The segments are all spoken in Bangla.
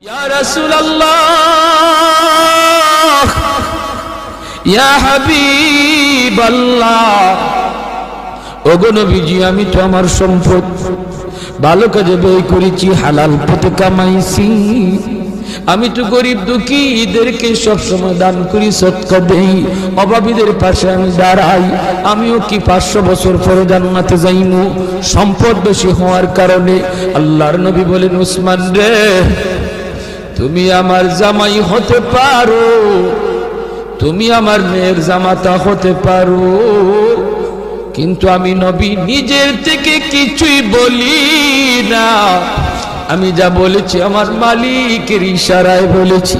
ইয়া রাসূলুল্লাহ, ইয়া হাবিবাল্লাহ, ওগো নবীজি, আমি তো আমার সম্পদ ভালো কাজে ব্যয় করেছি, হালাল পথে কামাইছি। আমি তো গরিব দুঃখী এদেরকে সবসময় দান করি, সদকা দেই, অভাবীদের পাশে আমি দাঁড়াই। আমিও কি 500 বছর পরে জান্নাতে যাইমু সম্পদ বেশি হওয়ার কারণে? আল্লাহর নবী বলেন, উসমান রে, তুমি আমার জামাই হতে পারো, তুমি আমার মেয়ের জামাতা হতে পারো, কিন্তু আমি নবী নিজের থেকে কিছুই বলি না। আমি যা বলেছি আমার মালিকের ইশারায় বলেছি।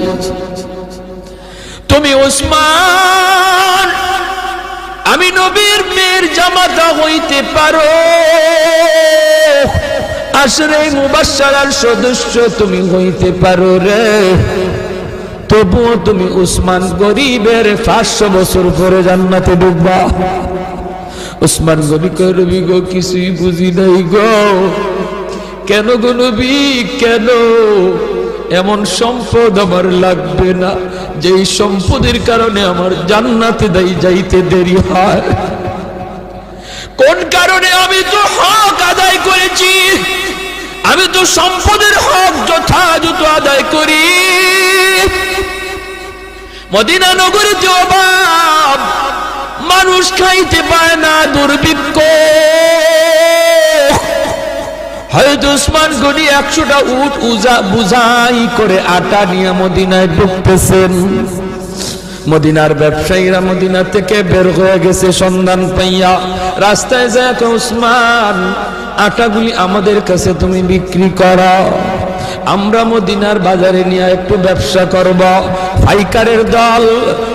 তুমি উসমান, আমি নবীর মেয়ের জামাতা হইতে পারো, আশরে মুবাশশারার সদস্য তুমি হইতে পারো রে, তবুও তুমি উসমান গরিবের 500 বছর পরে জান্নাতে ঢুকবা। উসমান গনি কয়, নবী গো, কিছুই বুঝি নাই গো। কেন গো নবী, কেন? এমন সম্পদ আমার লাগবে না যেই সম্পদের কারণে আমার জান্নাতে যাইতে দেরি হয়। কোন কারণে? আমি তো হক আদায় করেছি, আমি তো সম্পদের হক যথাযথ আদায় করি। মদিনা নগরীতে অভাব, মানুষ খাইতে পায় না, দুর্ভিক্ষ। হয়তো উসমান গনি 100টা উট বুঝাই করে আটা নিয়ে মদিনায় ঢুকতেছেন। মদিনার ব্যবসায়ীরা মদিনা থেকে বের হয়ে গেছে সন্ধান পাইয়া। রাস্তায় যায়, উসমান, আটাগুলি আমাদের কাছে তুমি বিক্রি করো, আমরা মদিনার বাজারে নিয়ে একটু ব্যবসা করব। পাইকারের দল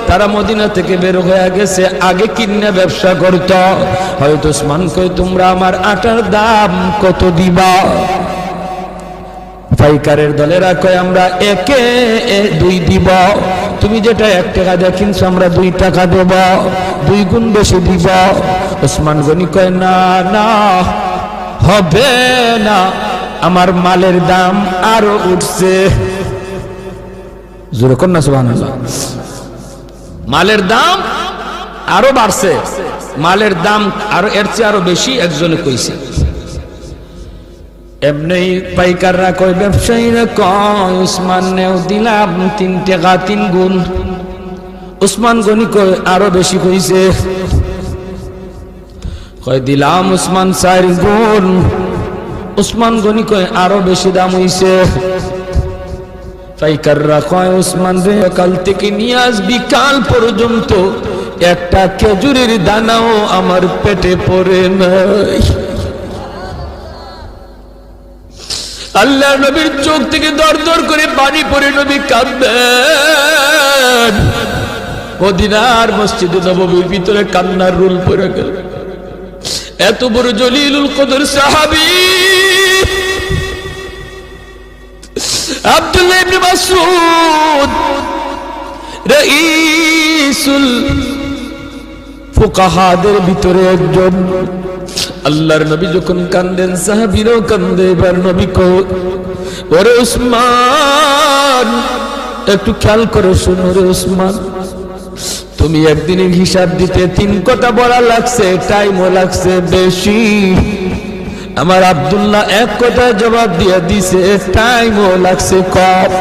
তারা মদিনা থেকে বের হয়ে গেছে, আগে কিনে ব্যবসা করত। হয়তো উসমান কই, তোমরা আমার আটার দাম কত দিবা? পাইকারের দলেরা কয়, আমরা 2 দিব। তুমি যেটা 1 টাকা দিয়ে কিনছো আমরা 2 টাকা দেব, 2 গুণ বেশি দিব। উসমান গনি কয়, না না, হবে না, আমার মালের দাম আরো উঠছে। জোরে কর না সুবহানাল্লাহ। মালের দাম আরো বাড়ছে, মালের দাম আরো এর চেয়ে আরো বেশি একজনে কইছে। এমনি পাইকাররা কয়, ব্যবসায়ীরা কয়, উসমান নেও দিলাম 3 টাকা 3 গুণ। উসমান গনি কয়, আরো বেশি কইছে। কয়, দিলাম উসমান 4 গুণ। উসমান গনি কয়, আরো বেশি দাম হইছে। পাইকাররা কয়, উসমান রে, কাল থেকে নিয়ে আজ বিকাল পর্যন্ত একটা খেজুরের দানাও আমার পেটে পড়ে নাই। আল্লাহ নবীর চোখ থেকে দর দর করে পানি পড়ে নবী কাঁদলেন। মদিনার মসজিদে নববীর ভিতরে কান্নার রুল পড়ে গেল। এত বড় জলিলুল কদর সাহাবী আব্দুল্লাহ ইবনে মাসউদ, রাইসুল ফুকাহাদের ভিতরে একজন। আল্লাহর নবী যখন কান্দেন, সাহাবীরাও কান্দে। এবার নবী কয়, ওরে উসমান, একটু খেয়াল করে শোনো রে উসমান, তুমি একদিনের হিসাব দিতে 3 কথা বলা লাগছে, টাইমও লাগছে বেশি। আমার আব্দুল্লাহ 1 কথা জবাব দিয়ে দিছে, টাইমও লাগছে কম।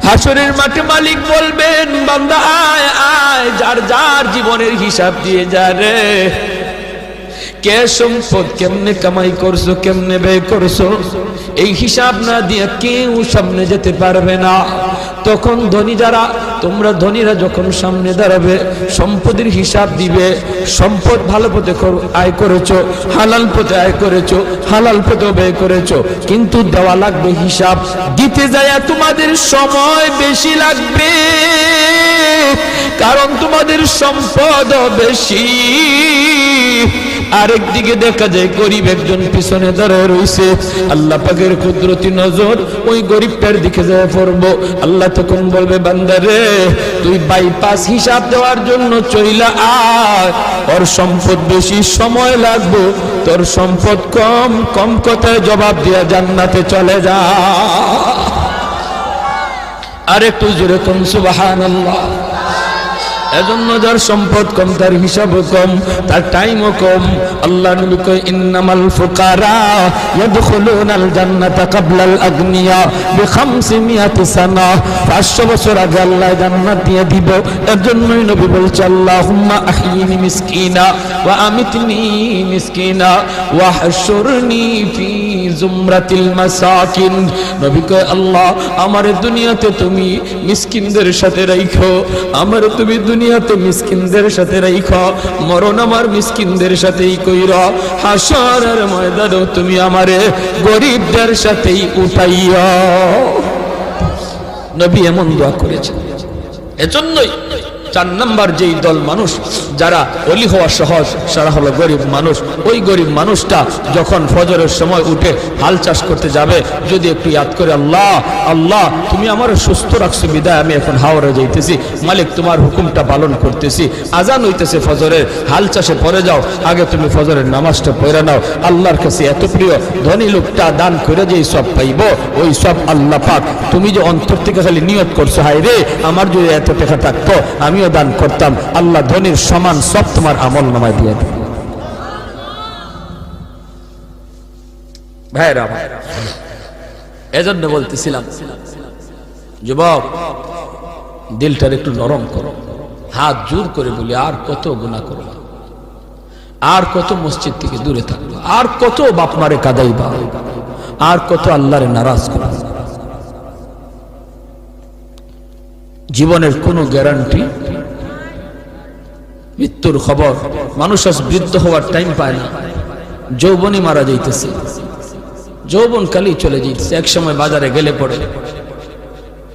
হাসরের মাঠে মালিক বলবেন, বান্দা আয় আয়, যার যার জীবনের হিসাব দিয়ে যা রে। কে সম্পদ কেমনে কামাই করছো, কেমনে ব্যয় করছো, এই হিসাব না দিয়ে কেউ সামনে যেতে পারবে না। তখন ধনী যারা, তোমরা ধনীরা যখন সামনে দাঁড়াবে, সম্পদের হিসাব দিবে। সম্পদ ভালো পথে আয় করেছো, হালাল পথে আয় করেছো, হালাল পথে ব্যয় করেছো, কিন্তু দেওয়া লাগবে হিসাব। দিতে যায় তোমাদের সময় বেশি লাগবে, কারণ তোমাদের সম্পদ বেশি। আরেকদিকে দেখা যায় গরিব একজন পিছনে দাঁড়ায় রয়েছে। আল্লাহ পাকের কুদরতি নজর ওই গরিবটার দিকে যায় পড়বো। আল্লাহ তখন বলবে, বান্দারে, তুই বাইপাস হিসাব দেওয়ার জন্য চইলা আয়, ওর সম্পদ বেশি, সময় লাগবে, তোর সম্পদ কম, কম কথায় জবাব দিয়া জান্নাতে চলে যা। আর একটু জোরে কোন সুবহানাল্লাহ। এজন্য যার সম্পদ কম, তার হিসাবও কম, তার টাইমও কম। আল্লাহ নবী কয় ইন্নামাল ফুকারা ইয়াদখুলুনাল জান্নাতা ক্বাবলাল আগনিয়া বি500 সানা। 500 বছর আগে আল্লাহ জান্নাত দিয়ে দিব। এর জন্যই নবী বলছে আল্লাহুম্মা আহইনি মিসকিনা ওয়া আমিতনি মিসকিনা ওয়া হাশুরনি ফি জুমরাতিল মাসাকিন। নবী কয় আল্লাহ আমার দুনিয়াতে তুমি মিসকিনদের সাথে রাখো, আমার তুমি দুনিয়াতে মিসকিনদের সাথে রাখো, মরণ আমার মিসকিনদের সাথেই কইরা, হাসরের ময়দানেও তুমি আমারে গরিবদের সাথেই উঠাইয়া। নবী এমন দোয়া করেছেন। এজন্যই 4 নাম্বার যেই দল মানুষ যারা ওলি হওয়া সহজ, সারা হলো গরিব মানুষ। ওই গরিব মানুষটা যখন ফজরের সময় উঠে হাল চাষ করতে যাবে, যদি একটু ইয়াদ করে আল্লাহ আল্লাহ তুমি আমার সুস্থ রাখছো বিদায় আমি এখন হাওড়ে যাইতেছি, মালিক তোমার হুকুমটা পালন করতেছি, আজান হইতেছে ফজরের, হাল চাষে পড়ে যাও, আগে তুমি ফজরের নামাজটা পড়ে নাও। আল্লাহর কাছে এত প্রিয়, ধনী লোকটা দান করে যেই সব পাইব, ওই সব আল্লাহ পাক তুমি যে অন্তর থেকে খালি নিয়ত করছো, হায় রে আমার যদি এত টাকা থাকতো আমিও দান করতাম, আল্লাহ ধনীর সমান সব তোমার আমল নামায় দিয়ে দেবে। ভাইরা এজন্য বলতেছিলাম যুবক দিলটার একটু নরম করো, হাত জোর করে বলি আর কত গুনাহ করবা, আর কত মসজিদ থেকে দূরে থাকবা, আর কত বাপ মারে কাঁদাইবা, আর কত আল্লাহরে নারাজ করবা। জীবনের কোনো গ্যারান্টি, মৃত্যুর খবর, মানুষ আজ বৃদ্ধ হওয়ার টাইম পায় না, যৌবনই মারা যাইতেছে, যৌবন কালই চলে যাইতেছে। এক সময় বাজারে গেলে পড়ে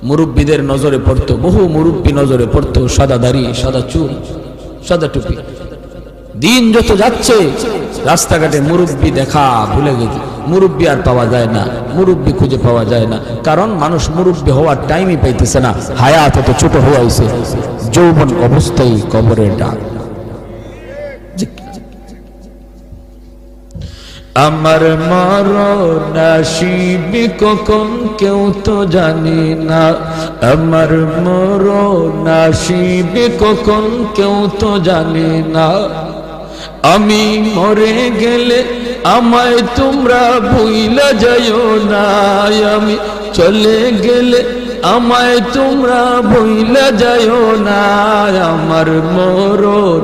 মুরব্বীদের নজরে পড়তো, বহু মুরব্বী নজরে পড়তো, সাদা দাড়ি, সাদা চুল, সাদা টুপি। দিন যত যাচ্ছে রাস্তাঘাটে মুরব্বী দেখা ভুলে গেছে, মুরব্বী আর পাওয়া যায় না, মুরব্বী খুঁজে পাওয়া যায় না, কারণ মানুষ মুরব্বী হওয়ার টাইমই পাইতেছে না, হায়াত এত ছোট হয়েছে, যৌবন অবস্থায় কবরের ডাক। আমার মরণ আসিবে কখন কেউ তো জানে না, আমার মরণ আসিবে কখন কেউ তো জানে না, আমি মরে গেলে আমায় তোমরা ভুইলা যাইও না, আমি চলে গেলে আমায় তোমরা ভুইলা যাইও না, আমার মরণ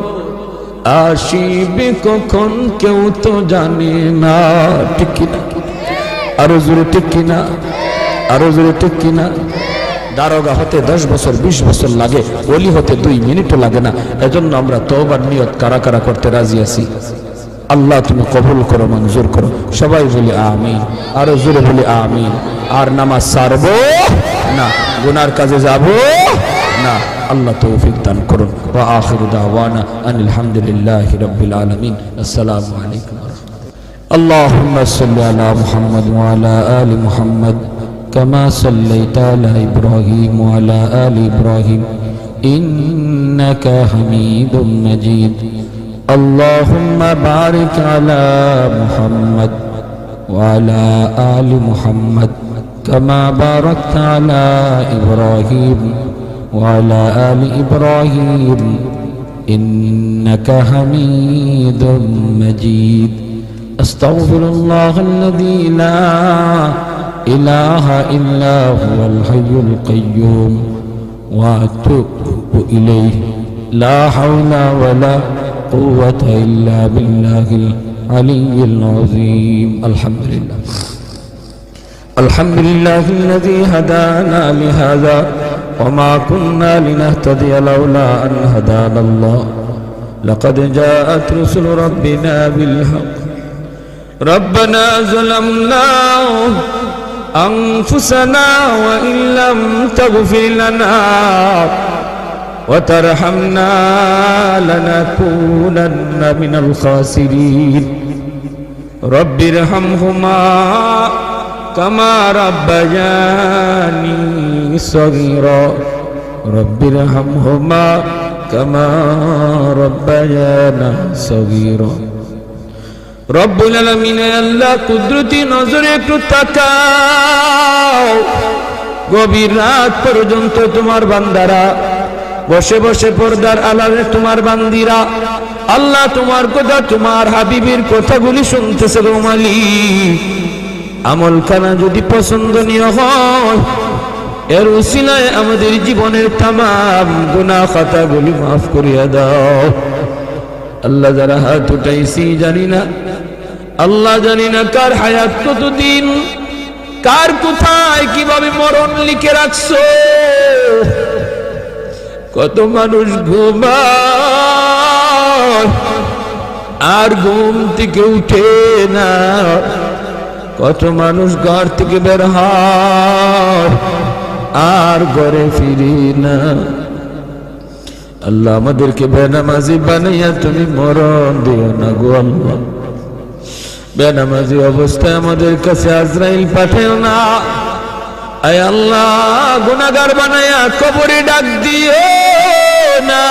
আসিবে কখন কেউ তো জানে না। ঠিক কিনা? আরো জোরে ঠিক কিনা? আরো জোরে ঠিক কিনা? দারোগা হতে 10 বছর 20 বছর লাগে, ওলি হতে 2 মিনিটও লাগে না। এজন্য আমরা তওবার নিয়ত কারা কারা করতে রাজি আছি? আল্লাহ তুমি কবুল করো, মঞ্জুর করো। সবাই বলি আমিন, আরো জোরে বলি আমিন। আর নামাজ ছাড়বো না, গুনার কাজে যাব না। আল্লাহ তৌফিক দান করুন। ওয়া আখিরু দাওয়ানা আনিল হামদুলিল্লাহি রাব্বিল আলামিন। আসসালামু আলাইকুম। আল্লাহুম্মা সাল্লি আলা মুহাম্মাদ ওয়া আলা আলি মুহাম্মাদ কামা সাল্লাইতা আলা ইব্রাহিম ওয়া আলা আলি ইব্রাহিম ইন্নাকা হামিদুম মাজিদ। আল্লাহুম্মা বারিক আলা মুহাম্মাদ ওয়া আলা আলি মুহাম্মাদ কামা বারাকতা আলা ইব্রাহিম وعلى آل إبراهيم إنك حميد مجيد. أستغفر الله الذي لا إله إلا هو الحي القيوم وأتوب إليه. لا حول ولا قوة إلا بالله العلي العظيم. الحمد لله. الحمد لله الذي هدانا لهذا وما كنا لنهتدي لولا أن هدانا الله. لقد جاءت رسل ربنا بالحق. ربنا ظلمنا أنفسنا وإن لم تغفر لنا وترحمنا لنكونن من الخاسرين. رب ارحمهما كما ربياني صغيرا. رب ارحمهما كما ربيانا صغيرا. রব্বুল আলামিন আল্লাহ কুদরতি নজরে একটু তাকাও, গভীর রাত পর্যন্ত তোমার বান্দারা বসে বসে পর্দার আড়ালে তোমার বান্দিরা আল্লাহ তোমার কথা, তোমার হাবিবের কথাগুলি শুনতেছে গো মালিক। আমলখানা যদি পছন্দনীয় হয়, এর উসিলায় আমাদের জীবনের তামাম গুনাহ খাতাগুলি মাফ করিয়া দাও। আল্লাহ যারা হাত উঠাইছি জানি না, আল্লাহ জানি না কার হায়াত কতদিন, কার কোথায় কিভাবে মরণ লিখে রাখছো। কত মানুষ ঘুমায় আর ঘুম থেকে উঠে না, কত মানুষ ঘর থেকে বের হয় আর ঘরে ফিরি না। আল্লাহ আমাদেরকে বেনামাজি বানাইয়া তুমি মরণ দিও না গো আল্লাহ। বেনামাজি অবস্থায় আমাদের কাছে আজরাইল পাঠাও না। আয় আল্লাহ, গুনাহগার বানাইয়া কবরে ডাক দিও না।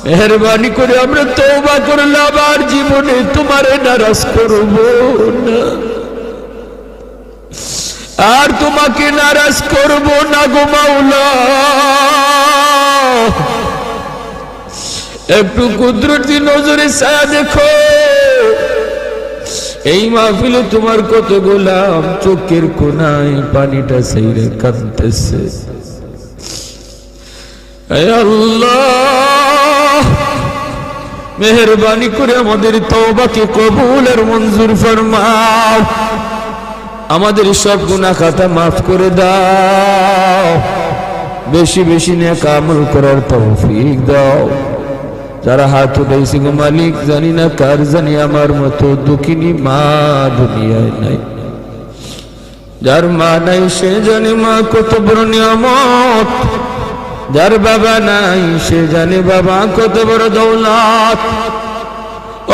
মেহেরবানি করে আমরা তওবা করলাম, আর জীবনে তোমারে নারাজ করব না, আর তোমাকে নারাজ করব না গো মাওলা। একটু কুদরতি নজরে ছায়া দেখো। এই মাহফিলে তোমার কত গোলাম চোখের কোনায় পানিটা ছাইরে কাঁদতেছে। হে আল্লাহ, মেহেরবানি করে আমাদের তওবাকে কবুল আর মঞ্জুর ফরমাও। আমাদের সব গুনাহ খাতা মাফ করে দাও। বেশি বেশি নেক আমল করার তৌফিক দাও। যারা হাত উঠাইছে গো মালিক, জানি না কার জানি আমার মতো দুঃখিনী মা দুনিয়ায় নাই। যার মা নাই সে জানে মা কত বড় নিয়ামত। যার বাবা নাই সে জানে বাবা কত বড় দৌলত।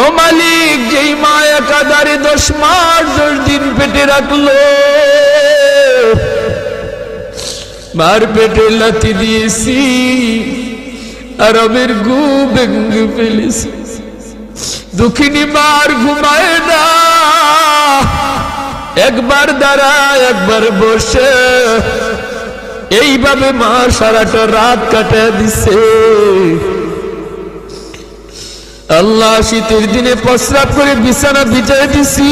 ও মালিক, যেই মা একাধারে 10 মাস 10 দিন পেটে রাখলো, মার পেটে লাথি দিয়েছি, আরবের ঘুম ভেঙে ফেলেছি। দুঃখিনী মার ঘুমায় না, একবার দাঁড়ায় একবার বসে, এইভাবে মা সারাটা রাত কাটিয়ে দিছে। আল্লাহ, শীতের দিনে প্রস্রাব করে বিছানা বিছাই দিছি,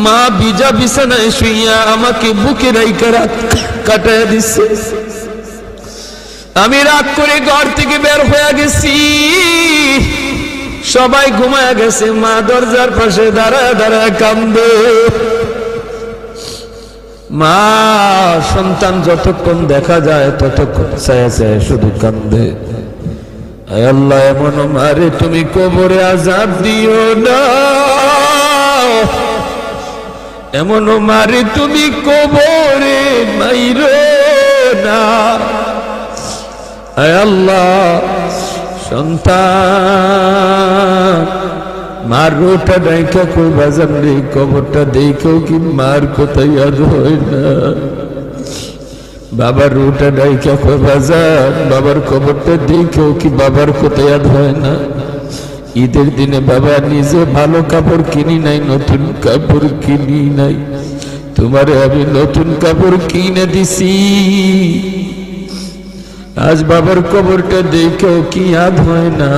মা ভিজা বিছানায় শুইয়া আমাকে বুকে রাইখা রাত কাটিয়ে দিছে। আমি রাত করে ঘর থেকে বের হয়ে গেছি, সবাই ঘুমায় গেছে, মা দরজার পাশে দাঁড়ায় দাঁড়ায় কান্দে। মা সন্তান যতক্ষণ দেখা যায় ততক্ষণ ছায়া ছায়া শুধু কান্দে। আয় আল্লাহ, এমন মারে তুমি কবরে আযাব দিও না, এমন মারে তুমি কবরে মাইরো না। আয় আল্লাহ, সন্তান মার রোটা ডাইকা কই বাজান রে, কবরটা দেখেও কি মার কথা ইয়াদ হয় না। বাবার রোটা ডাইকা কই বাজান, বাবার কবরটা দেখেও কি বাবার কথা ইয়াদ হয় না। ঈদের দিনে বাবা নিজে ভালো কাপড় কিনি নাই, নতুন কাপড় কিনি নাই, তোমারে আমি নতুন কাপড় কিনে দিছি। আজ বাবার কবরটা দেখেও কি ইয়াদ হয় না।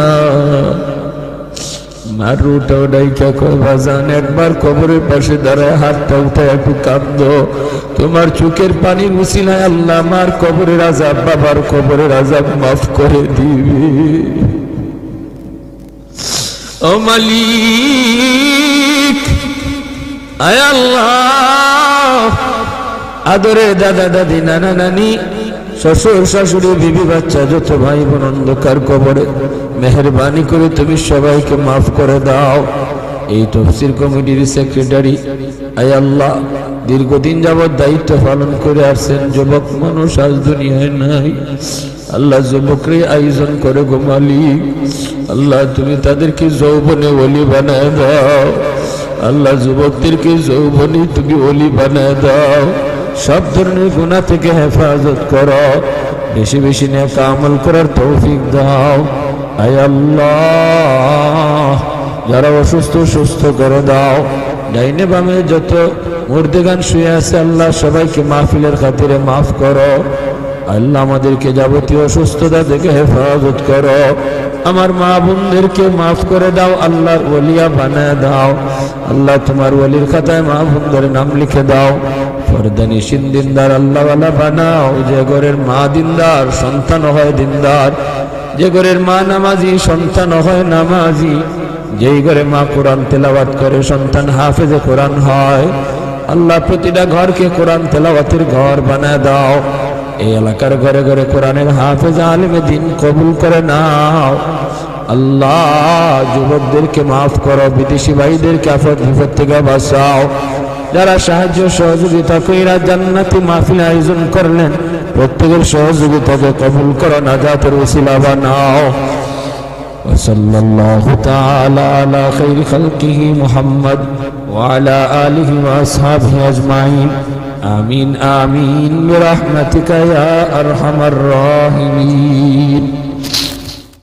মার রোটা ডাইকা কই বাজান, একবার কবরের পাশে দাঁড়ায় হাতটা উঠায় একটু কাঁদো। তোমার চোখের পানির উসিলায় আল্লাহ মার কবরের আযাব, বাবার কবরের আযাব মাফ করে দিবে। ও মালিক, আয় আল্লাহ, আদরে দাদা দাদি নানা নানি শ্বশুর শাশুড়ি বিবি বাচ্চা যত ভাই বোন অন্ধকার কবরে, মেহেরবানি করে তুমি সবাইকে মাফ করে দাও। এই তফসির কমিটির সেক্রেটারি, আয় আল্লাহ, দীর্ঘদিন যাবৎ দায়িত্ব পালন করে আসছেন, যুবক মানুষ আজ দুনিয়ায় নাই। আল্লাহ, যুবকরে আয়োজন করে গো মালিক, আল্লাহ তুমি তাদেরকে যৌবনে ওলি বানায় দাও। আল্লাহ, যুবকদেরকে যৌবনে তুমি ওলি বানায় দাও। সব ধরনের গুনাহ থেকে হেফাজত করো, বেশি বেশি নেক আমল করার তৌফিক দাও। আয় আল্লাহ, যারা অসুস্থ সুস্থ করে দাও, ডাইনে বামে যত মুর্দেগান শুয়ে আছে আল্লাহ সবাইকে মাহফিলের খাতিরে মাফ করো আল্লাহ আমাদেরকে যাবতীয় অসুস্থতা থেকে হেফাজত করো আমার মা বোনদেরকে মাফ করে দাও আল্লাহর ওলিয়া বানায় দাও আল্লাহ তোমার ওলির খাতায় মা বোনদের নাম লিখে দাও ফরদানিশিন দিনদার আল্লাহওয়ালা বানাও যে ঘরের মা দিনদার সন্তান হয় দিনদার যে ঘরের মা নামাজি সন্তান হয় নামাজি যেই ঘরে মা কোরআন তেলাওয়াত করে সন্তান হাফেজে কোরআন হয় আল্লাহ প্রতিটা ঘরকে কোরআন তেলাওয়াতের ঘর বানায় দাও এই এলাকার ঘরে ঘরে কোরআনের হাফেজ আলেমে দিন কবুল করে নাও আল্লাহ যুবকদেরকে মাফ করো বিদেশি ভাইদেরকে আফত বিপদ থেকে বাঁচাও যারা সাহায্য সহযোগিতা কইরা জান্নাতি মাহফিল আয়োজন করলেন প্রত্যেকের সহযোগিতাকে কবুল করো নাজাতের ওসিলা বানাও وصلى الله تعالى على خير خلقه محمد وعلى آله وأصحابه أجمعين آمين آمين برحمتك يا أرحم الراحمين